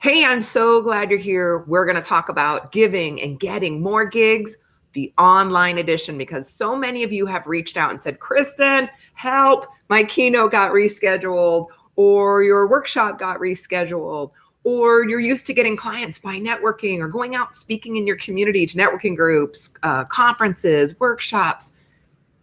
Hey, I'm so glad you're here. We're going to talk about giving and getting more gigs, the online edition, because so many of you have reached out and said, Kristen, help, my keynote got rescheduled, or your workshop got rescheduled, or you're used to getting clients by networking or going out speaking in your community to networking groups, conferences, workshops.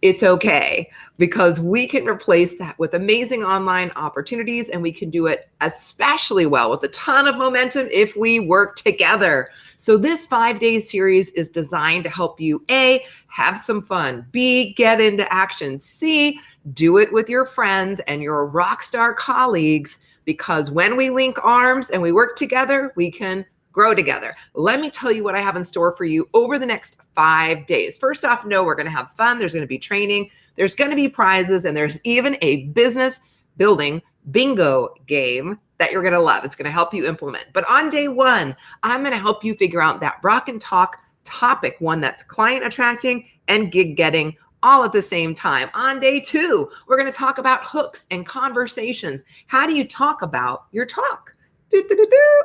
It's okay because we can replace that with amazing online opportunities, and we can do it especially well with a ton of momentum if we work together. So this 5-day series is designed to help you A, have some fun, B, get into action, C, do it with your friends and your rock star colleagues, because when we link arms and we work together, we can grow together. Let me tell you what I have in store for you over the next 5 days. First off, no, we're going to have fun. There's going to be training. There's going to be prizes. And there's even a business building bingo game that you're going to love. It's going to help you implement. But on day one, I'm going to help you figure out that Rockin' Talk topic, one that's client attracting and gig getting all at the same time. On day two, we're going to talk about hooks and conversations. How do you talk about your talk?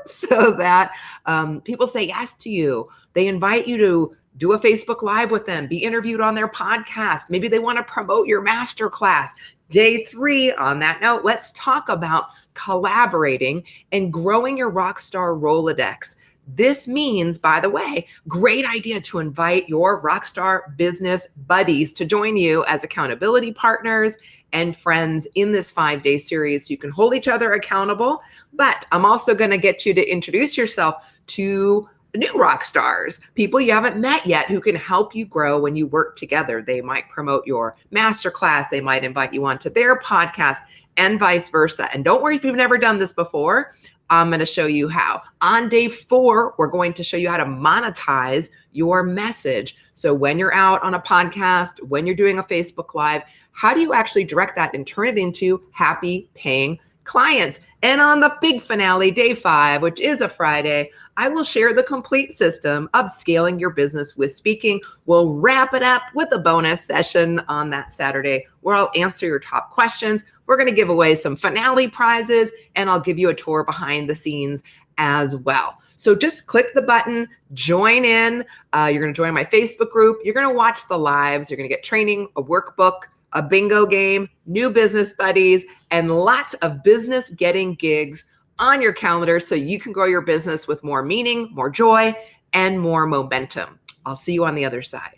So that people say yes to you. They invite you to do a Facebook Live with them, be interviewed on their podcast. Maybe they want to promote your masterclass. Day three, on that note, let's talk about collaborating and growing your rockstar Rolodex. This means, by the way, great idea to invite your rockstar business buddies to join you as accountability partners and friends in this 5-day series so you can hold each other accountable. But I'm also going to get you to introduce yourself to new rock stars, people you haven't met yet who can help you grow when you work together. They might promote your masterclass. They might invite you onto their podcast and vice versa. And don't worry if you've never done this before. I'm going to show you how. On day 4, we're going to show you how to monetize your message. So when you're out on a podcast, when you're doing a Facebook Live, how do you actually direct that and turn it into happy paying clients? And on the big finale, day 5, which is a Friday, I will share the complete system of scaling your business with speaking. We'll wrap it up with a bonus session on that Saturday where I'll answer your top questions. We're going to give away some finale prizes, and I'll give you a tour behind the scenes as well. So just click the button, join in. You're going to join my Facebook group. You're going to watch the lives. You're going to get training, a workbook, a bingo game, new business buddies, and lots of business getting gigs on your calendar so you can grow your business with more meaning, more joy, and more momentum. I'll see you on the other side.